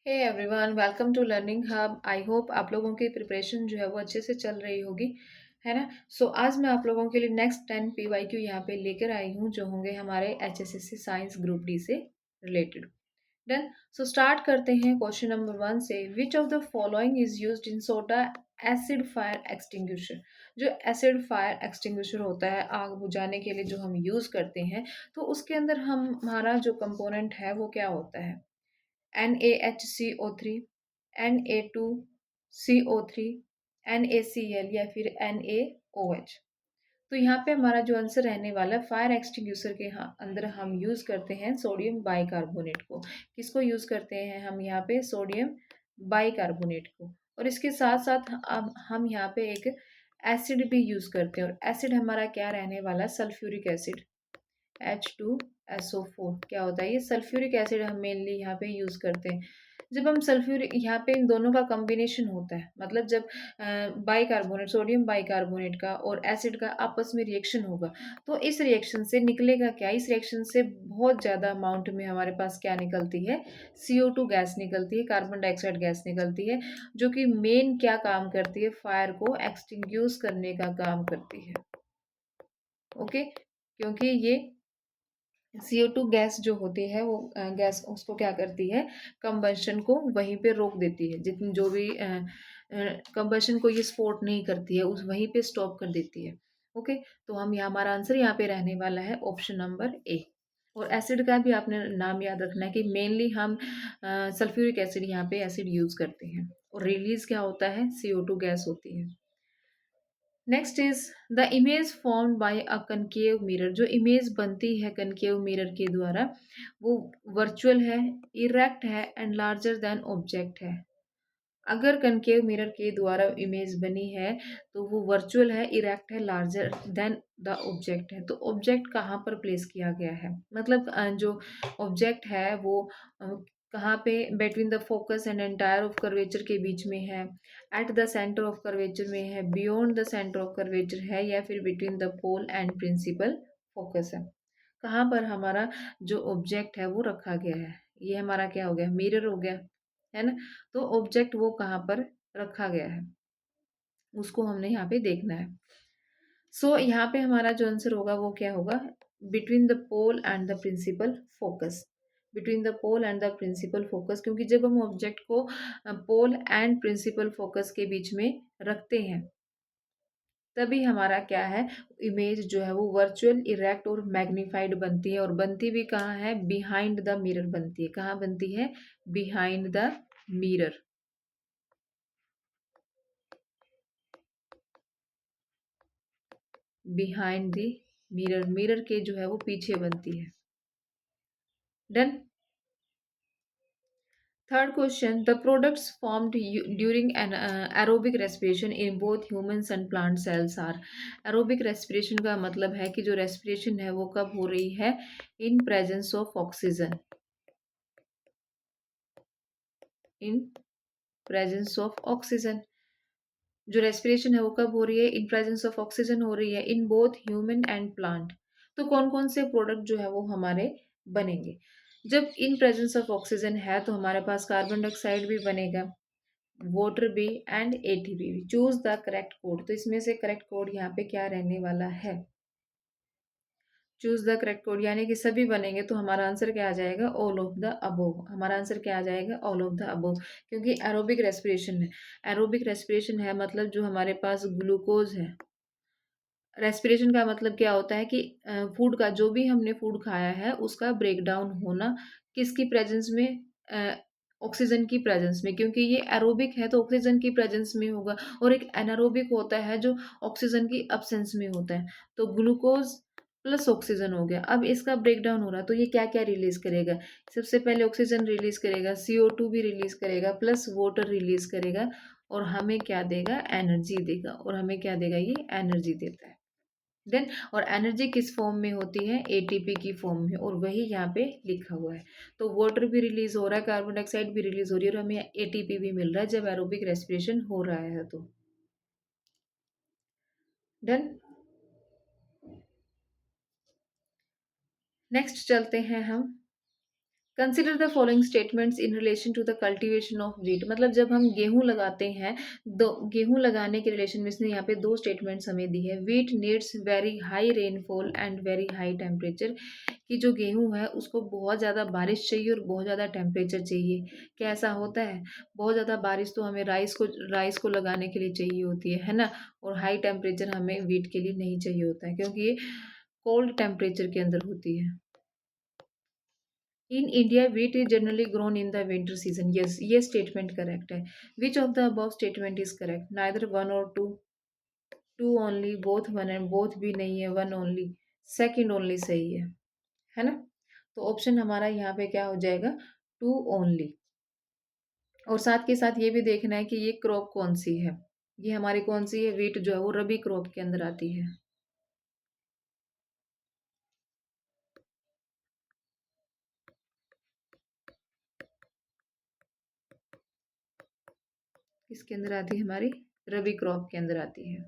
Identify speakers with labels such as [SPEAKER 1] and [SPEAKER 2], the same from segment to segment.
[SPEAKER 1] Hey everyone, welcome to Learning Hub. I hope आप लोगों की प्रिपरेशन जो है वो अच्छे से चल रही होगी, है ना। आज मैं आप लोगों के लिए नेक्स्ट 10 PYQ यहाँ पे लेकर आई हूँ, जो होंगे हमारे HSSC साइंस ग्रुप डी से रिलेटेड। डन। स्टार्ट करते हैं क्वेश्चन नंबर 1 से। Which of the following is used in soda acid fire extinguisher. जो एसिड फायर एक्सटिंग्विशर होता है, आग बुझाने के लिए जो हम यूज करते हैं, तो उसके अंदर हमारा जो कंपोनेंट है वो क्या होता है? NaHCO3, Na2CO3, NaCl या फिर NaOH। तो यहाँ पे हमारा जो आंसर रहने वाला है, फायर एक्सटिंग्विशर के अंदर हम यूज करते हैं सोडियम बाइकार्बोनेट को। किसको यूज करते हैं हम यहाँ पे? सोडियम बाइकार्बोनेट को। और इसके साथ साथ अब हम यहाँ पे एक एसिड भी यूज करते हैं, और एसिड हमारा क्या रहने वाला है? Sulphuric acid, H2SO4। क्या होता है ये? सल्फ्यूरिक एसिड हम मेनली यहाँ पे यूज करते हैं। जब हम सल्फ्यूरिक, यहाँ पे इन दोनों का कॉम्बिनेशन होता है, मतलब जब बाइकार्बोनेट, सोडियम बाइकार्बोनेट का और एसिड का आपस में रिएक्शन होगा, तो इस रिएक्शन से निकलेगा क्या? इस रिएक्शन से बहुत ज़्यादा अमाउंट में हमारे पास क्या निकलती है? CO2 गैस निकलती है, कार्बन डाइऑक्साइड गैस निकलती है, जो कि मेन क्या काम करती है? फायर को एक्सटिंग्यूश करने का काम करती है। ओके, क्योंककि ये CO2 गैस जो होती है वो गैस उसको क्या करती है? कंबशन को वहीं पे रोक देती है। जितनी जो भी कंबशन को ये सपोर्ट नहीं करती है, उस वहीं पे स्टॉप कर देती है। ओके, तो हम यहाँ, हमारा आंसर यहाँ पे रहने वाला है ऑप्शन नंबर ए। और एसिड का भी आपने नाम याद रखना है कि मेनली हम सल्फ्यूरिक एसिड, यहाँ पे एसिड यूज करते हैं, और रिलीज क्या होता है? CO2 गैस होती है। Next is the image formed by a concave mirror. जो इमेज बनती है कनकेव मिरर के द्वारा, वो वर्चुअल है, इरेक्ट है एंड लार्जर देन ऑब्जेक्ट है। अगर कनकेव मिरर के द्वारा इमेज बनी है, तो वो वर्चुअल है, इरेक्ट है, लार्जर देन द ऑब्जेक्ट है। तो ऑब्जेक्ट कहाँ पर प्लेस किया गया है? मतलब जो ऑब्जेक्ट है वो कहाँ पे? Between the focus and entire of curvature के बीच में है, at the centre of curvature में है, beyond the centre of curvature है, या फिर between the pole and principal focus है। कहाँ पर हमारा जो ऑब्जेक्ट है वो रखा गया है? ये हमारा क्या हो गया? मिरर हो गया, है ना। तो ऑब्जेक्ट वो कहाँ पर रखा गया है, उसको हमने यहाँ पे देखना है। यहाँ पे हमारा जो आंसर होगा वो क्या होगा? Between the pole and the principal focus. Between the pole and the principal focus, क्योंकि जब हम ऑब्जेक्ट को पोल एंड प्रिंसिपल फोकस के बीच में रखते हैं, तभी हमारा क्या है? इमेज जो है वो वर्चुअल, इरेक्ट और मैग्नीफाइड बनती है। और बनती भी कहाँ है? बिहाइंड द मिरर बनती है। कहाँ बनती है? Behind the mirror. Behind the mirror, mirror के जो है वो पीछे बनती है। Done. Third question, the products formed during an aerobic respiration in both humans and plant cells are. Aerobic respiration का मतलब है कि जो रेस्पिरेशन है वो कब हो रही है? In presence of oxygen. In presence of oxygen. जो रेस्पिरेशन है वो कब हो रही है? इन प्रेजेंस ऑफ ऑक्सीजन हो रही है, in both human and plant. तो कौन कौन से प्रोडक्ट जो है वो हमारे बनेंगे? जब इन प्रेजेंस ऑफ ऑक्सीजन है, तो हमारे पास कार्बन डाइऑक्साइड भी बनेगा, वाटर भी एंड ATP भी। Choose the correct code. तो इसमें से करेक्ट कोड यहाँ पे क्या रहने वाला है? चूज द करेक्ट कोड, यानी कि सभी बनेंगे, तो हमारा आंसर क्या आ जाएगा? All of the above. हमारा आंसर क्या आ जाएगा? ऑल ऑफ द अबोव, क्योंकि एरोबिक रेस्पिरेशन है। एरोबिक रेस्पिरेशन है मतलब जो हमारे पास ग्लूकोज है। रेस्पिरेशन का मतलब क्या होता है कि फूड का, जो भी हमने फूड खाया है उसका ब्रेक डाउन होना, किसकी प्रेजेंस में? ऑक्सीजन की प्रेजेंस में, क्योंकि ये एरोबिक है तो ऑक्सीजन की प्रेजेंस में होगा। और एक एनारोबिक होता है जो ऑक्सीजन की अब्सेंस में होता है। तो ग्लूकोज प्लस ऑक्सीजन हो गया। अब इसका ब्रेक डाउन हो रहा है, तो ये क्या क्या रिलीज करेगा? सबसे पहले ऑक्सीजन रिलीज करेगा, CO2 भी रिलीज करेगा, प्लस वाटर रिलीज करेगा, और हमें क्या देगा? एनर्जी देगा। और हमें क्या देगा? ये एनर्जी देता है। देन, और एनर्जी किस फॉर्म में होती है? ATP की फॉर्म में, और वही यहाँ पे लिखा हुआ है। तो वाटर भी रिलीज हो रहा है, कार्बन डाइऑक्साइड भी रिलीज हो रही है, और हमें ATP भी मिल रहा है जब एरोबिक रेस्पिरेशन हो रहा है। तो डन। नेक्स्ट चलते हैं हम consider the following statements in relation to the cultivation of wheat. मतलब जब हम गेहूं लगाते हैं, दो गेहूं लगाने के रिलेशन में इसने यहाँ पे दो स्टेटमेंट्स हमें दी है। Wheat needs very high rainfall and very high temperature, कि जो गेहूं है उसको बहुत ज़्यादा बारिश चाहिए और बहुत ज़्यादा टेम्परेचर चाहिए। कैसा होता है, बहुत ज़्यादा बारिश तो हमें राइस को लगाने के लिए चाहिए होती है ना, और हाई टेम्परेचर हमें व्हीट के लिए नहीं चाहिए होता है, क्योंकि ये कोल्ड टेम्परेचर के अंदर होती है। In India, wheat is generally grown in the winter season. Yes, ये statement correct है. Which of the above statement is correct? Neither one or two. Two only, both one and both भी नहीं है, one only. Second only सही है ना? तो option हमारा यहाँ पे क्या हो जाएगा? Two only. और साथ के साथ ये भी देखना है कि ये क्रॉप कौन सी है। ये हमारी कौन सी है? व्हीट जो है वो रबी क्रॉप के अंदर आती है। किसके अंदर आती है? हमारी रबी क्रॉप के अंदर आती है।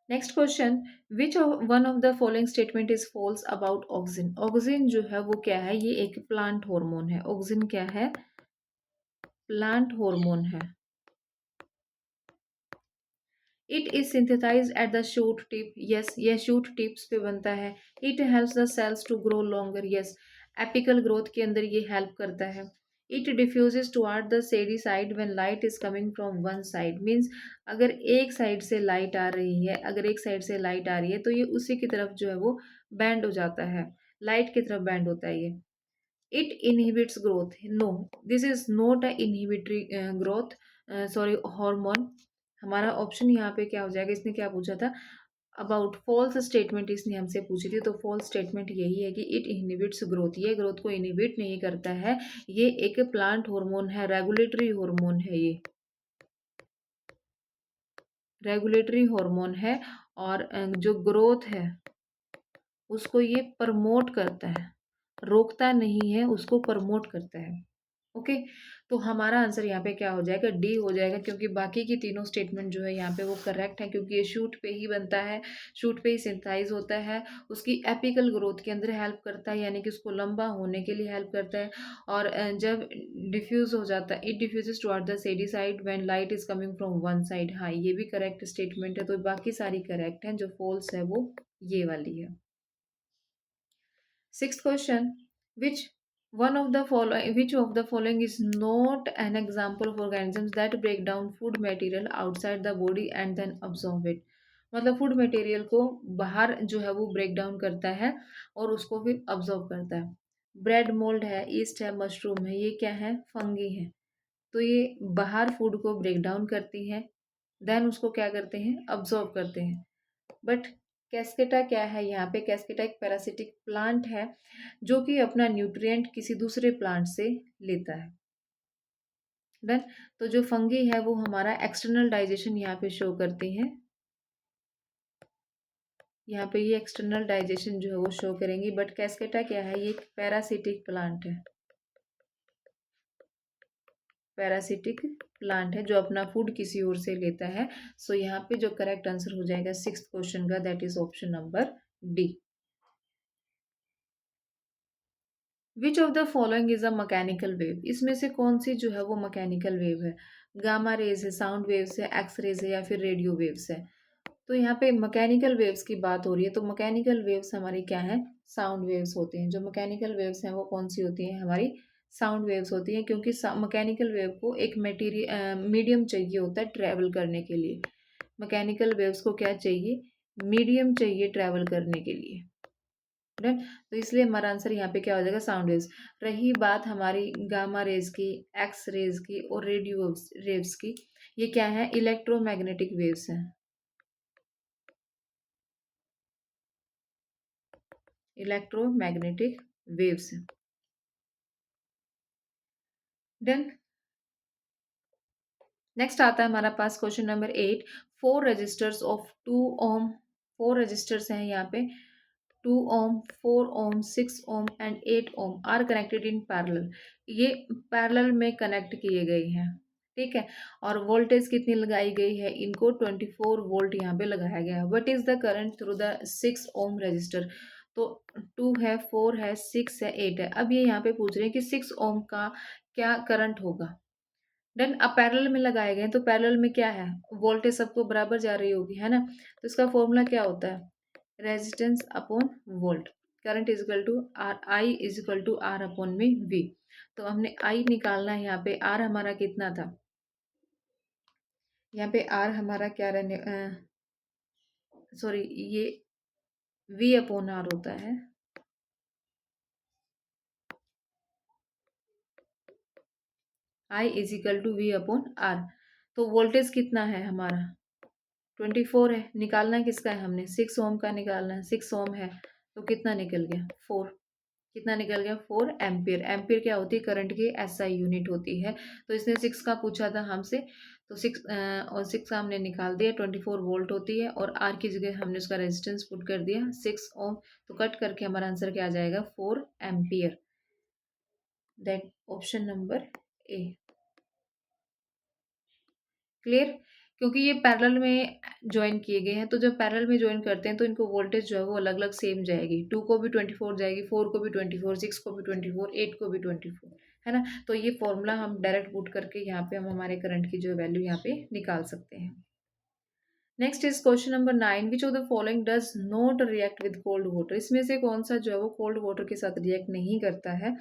[SPEAKER 1] Next question, which one of the following statement is false about auxin. Auxin जो है वो क्या है? ये एक प्लांट हार्मोन है। ऑक्सिन क्या है? प्लांट हार्मोन है। It is synthesize at the shoot tip. Yes, यह शूट टिप्स पे बनता है। It helps the cells to grow longer. Yes, apical growth के अंदर ये हेल्प करता है। It diffuses toward the shady side when light is coming from one side. Means अगर एक साइड से लाइट आ रही है, अगर एक साइड से लाइट आ रही है तो ये उसी की तरफ जो है वो बैंड हो जाता है, लाइट की तरफ बैंड होता है ये। It inhibits growth. No, this is not a inhibitory growth, sorry hormone. हमारा ऑप्शन यहाँ पे क्या हो जाएगा? इसने क्या पूछा था? अबाउट फॉल्स स्टेटमेंट इसने हमसे पूछी थी, तो फॉल्स स्टेटमेंट यही है कि इट इनहिबिट्स ग्रोथ। ये ग्रोथ को इनहिबिट नहीं करता है, ये एक प्लांट हार्मोन है, रेगुलेटरी हार्मोन है ये, रेगुलेटरी हार्मोन है। और जो ग्रोथ है उसको ये प्रमोट करता है, रोकता नहीं है, उसको प्रमोट करता है। ओके, तो हमारा आंसर यहाँ पे क्या हो जाएगा? डी हो जाएगा, क्योंकि बाकी की तीनों स्टेटमेंट जो है यहाँ पे वो करेक्ट है, क्योंकि ये शूट पे ही बनता है, शूट पे ही सिंथेसाइज होता है, उसकी एपिकल ग्रोथ के अंदर हेल्प करता है, यानी कि उसको लंबा होने के लिए हेल्प करता है। और जब डिफ्यूज हो जाता है, it diffuses toward the shady side when light is coming from one side. हाँ, ये भी करेक्ट स्टेटमेंट है, तो बाकी सारी करेक्ट हैं, जो फॉल्स है वो ये वाली है। Sixth question, which which of the following is not an example of organisms that break down food material outside the body and then absorb it। मतलब फूड मटेरियल को बाहर जो है वो ब्रेक डाउन करता है और उसको फिर अब्जॉर्ब करता है। ब्रेड मोल्ड है, ईस्ट है, मशरूम है, ये क्या है? फंगी है। तो ये बाहर फूड को ब्रेक डाउन करती है, देन उसको क्या करते हैं? अब्जॉर्ब करते हैं। बट कैस्केटा क्या है? यहाँ पे कैस्केटा एक पैरासिटिक प्लांट है जो कि अपना न्यूट्रिएंट किसी दूसरे प्लांट से लेता है। डन। तो जो फंगी है वो हमारा एक्सटर्नल डाइजेशन यहाँ पे शो करती है, यहाँ पे ये एक्सटर्नल डाइजेशन जो है वो शो करेंगी। बट कैस्केटा क्या है? ये एक पैरासिटिक प्लांट है, पैरासिटिक प्लांट है जो अपना फूड किसी और से लेता है। सो यहाँ पे जो करेक्ट आंसर हो जाएगा सिक्स्थ क्वेश्चन का, that is option number D. Which of the following is a mechanical wave. इसमें से कौन सी जो है वो मैकेनिकल वेव है? गामा रेज है, साउंड वेव्स है, एक्स रेज है, या फिर रेडियो वेव्स है? तो यहाँ पे मैकेनिकल वेव्स की बात हो रही है, तो मैकेनिकल वेव्स हमारी क्या है? साउंड वेव्स होती हैं। जो मैकेनिकल वेव्स हैं वो कौन सी होती हैं? हमारी साउंड वेव्स होती हैं, क्योंकि मैकेनिकल वेव को एक मटेरियल मीडियम चाहिए होता है ट्रैवल करने के लिए। मैकेनिकल वेव्स को क्या चाहिए? मीडियम चाहिए ट्रैवल करने के लिए। डन। तो इसलिए हमारा आंसर यहाँ पे क्या हो जाएगा? Sound waves. रही बात हमारी गामा रेज की, एक्स रेज की और रेडियो वेव्स की, ये क्या है? इलेक्ट्रोमैग्नेटिक वेव्स हैं, इलेक्ट्रोमैग्नेटिक वेव्स। डन। नेक्स्ट आता है हमारा पास question number 8। Four resistors of 2 ohm, four resistors हैं यहाँ पे, 2 ohm, 4 ohm, 6 ohm and 8 ohm are connected in parallel. ये पैरेलल में कनेक्ट किए गए हैं, ठीक है। और वोल्टेज कितनी लगाई गई है? इनको 24 वोल्ट यहाँ पे लगाया गया है। What is the current through the 6 ohm resistor. तो 2 है, 4 है, 6 है, 8 है। अब ये यहाँ पे पूछ रहे हैं कि 6 ओम का क्या करंट होगा। देन अब पैरेलल में लगाए गए हैं, तो पैरेलल में क्या है, वोल्टेज सबको बराबर जा रही होगी, है ना। तो इसका फॉर्मूला क्या होता है, resistance upon volt, current is equal to R, I is equal to R upon में वी। तो हमने आई निकालना है, यहाँ पे आर हमारा कितना था, यहाँ पे आर हमारा क्या रहने, सॉरी ये वी अपॉन आर होता है, I is equal to V upon R. तो वोल्टेज कितना है हमारा, 24 है। निकालना है किसका है, हमने 6 ओम का निकालना है। 6 ओम है तो कितना निकल गया, 4। कितना निकल गया, 4 एम्पियर। एम्पियर क्या होती है, करंट की एसआई यूनिट होती है। तो इसने 6 का पूछा था हमसे, तो 6 और 6 हमने निकाल दिया, 24 वोल्ट होती है, और आर की जगह हमने उसका रेजिस्टेंस पुट कर दिया 6 ओम। तो कट करके हमारा आंसर क्या आ जाएगा, 4 ampere. That option number A. Clear. क्योंकि ये पैरेलल में ज्वाइन किए गए हैं, तो जब पैरेलल में ज्वाइन करते हैं तो इनको वोल्टेज जो है वो अलग अलग सेम जाएगी। 2 को भी 24 जाएगी, 4 को भी 24, 6 को भी 24, 8 को भी 24, है ना। तो ये फॉर्मूला हम डायरेक्ट पुट करके यहाँ पे हम हमारे करंट की जो वैल्यू यहाँ पे निकाल सकते हैं। Next is question number 9, which of the following does not react with cold water. इसमें से कौन सा जो है वो कोल्ड वाटर के साथ रिएक्ट नहीं करता है।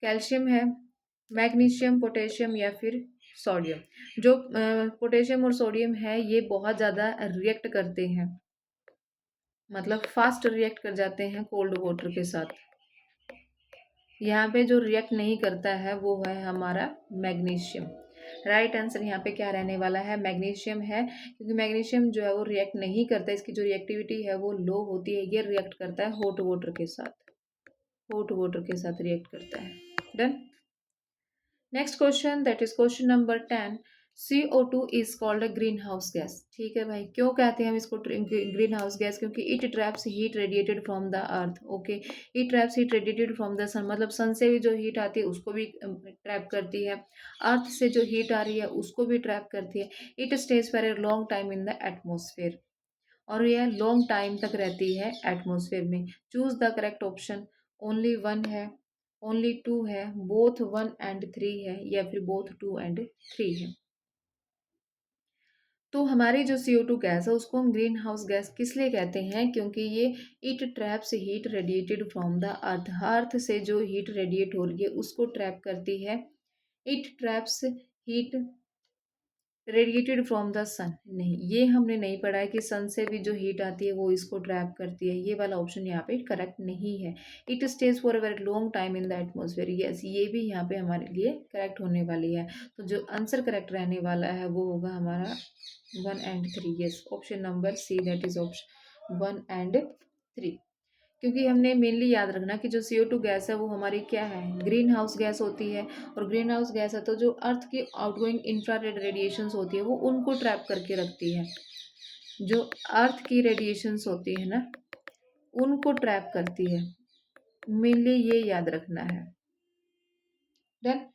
[SPEAKER 1] कैल्शियम है, मैग्नीशियम, पोटेशियम या फिर सोडियम। जो पोटेशियम और सोडियम है ये बहुत ज़्यादा रिएक्ट करते हैं, मतलब फास्ट रिएक्ट कर जाते हैं कोल्ड वाटर के साथ। यहाँ पे जो रिएक्ट नहीं करता है वो है हमारा मैग्नीशियम। राइट आंसर यहाँ पे क्या रहने वाला है, मैग्नीशियम है, क्योंकि मैग्नीशियम जो है वो रिएक्ट नहीं करता, इसकी जो रिएक्टिविटी है वो लो होती है। ये रिएक्ट करता है हॉट वाटर के साथ, हॉट वाटर के साथ रिएक्ट करता है। Done. Next question, that is question number 10। CO2 is called a greenhouse gas. ठीक है भाई, क्यों कहते हैं हम इसको ग्रीन हाउस गैस, क्योंकि it traps heat radiated from the earth. Okay, it traps heat radiated from the sun, मतलब सन से भी जो हीट आती है उसको भी ट्रैप करती है, अर्थ से जो हीट आ रही है उसको भी ट्रैप करती है। It stage for a long time in the atmosphere, और यह लॉन्ग टाइम तक रहती है एटमोसफेयर में। Choose the correct option. Only one है, ओनली टू है, बोथ 1 and 3 है, या फिर बोथ 2 and 3 है। तो हमारी जो CO2 गैस है उसको हम ग्रीन हाउस गैस किस लिए कहते हैं, क्योंकि ये it traps heat radiated from the earth, earth से जो हीट रेडिएट हो रही है उसको ट्रैप करती है। It traps heat radiated from the sun, नहीं ये हमने नहीं पढ़ा है कि सन से भी जो हीट आती है वो इसको ट्रैप करती है। ये वाला ऑप्शन यहाँ पे करेक्ट नहीं है। It stage for a very long time in the atmosphere, yes ये भी यहाँ पे हमारे लिए करेक्ट होने वाली है। तो जो आंसर करेक्ट रहने वाला है वो होगा हमारा 1 and 3, yes option number C, that is option 1 and 3। क्योंकि हमने मेनली याद रखना कि जो CO2 गैस है वो हमारी क्या है, ग्रीन हाउस गैस होती है। और ग्रीन हाउस गैस है तो जो अर्थ की आउटगोइंग इंफ्रारेड रेडिएशंस होती है वो उनको ट्रैप करके रखती है। जो अर्थ की रेडिएशंस होती है ना उनको ट्रैप करती है, मेनली ये याद रखना है। डन।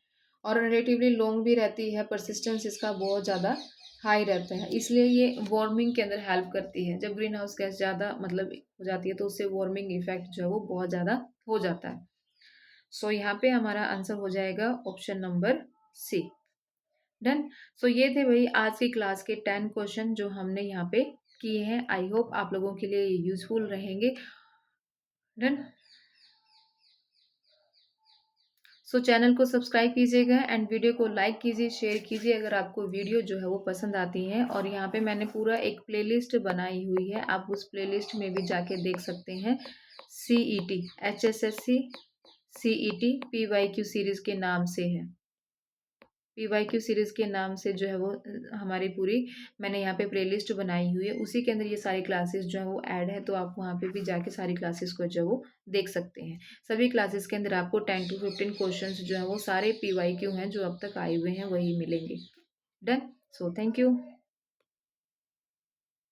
[SPEAKER 1] और रिलेटिवली लॉन्ग भी रहती है, परसिस्टेंस इसका बहुत ज़्यादा हाई रहता है, इसलिए ये वार्मिंग के अंदर हेल्प करती है। जब ग्रीन हाउस गैस ज़्यादा मतलब हो जाती है तो उससे वार्मिंग इफेक्ट जो है वो बहुत ज़्यादा हो जाता है। सो यहाँ पे हमारा आंसर हो जाएगा ऑप्शन नंबर सी। डन। सो ये थे भाई आज की क्लास के 10 क्वेश्चन जो हमने यहाँ पे किए हैं। आई होप आप लोगों के लिए यूजफुल रहेंगे। डन। सो चैनल को सब्सक्राइब कीजिएगा एंड वीडियो को लाइक कीजिए, शेयर कीजिए अगर आपको वीडियो जो है वो पसंद आती है। और यहाँ पे मैंने पूरा एक प्लेलिस्ट बनाई हुई है, आप उस प्लेलिस्ट में भी जाके देख सकते हैं। CET HSSC CET PYQ series के नाम से है, PYQ सीरीज़ के नाम से जो है वो हमारी पूरी मैंने यहाँ पे प्लेलिस्ट बनाई हुई है, उसी के अंदर ये सारी क्लासेस जो है वो ऐड है। तो आप वहाँ पे भी जाके सारी क्लासेस को जो है वो देख सकते हैं। सभी क्लासेस के अंदर आपको 10 to 15 क्वेश्चंस जो है वो सारे PYQ हैं जो अब तक आए हुए हैं वही मिलेंगे। डन। So thank you.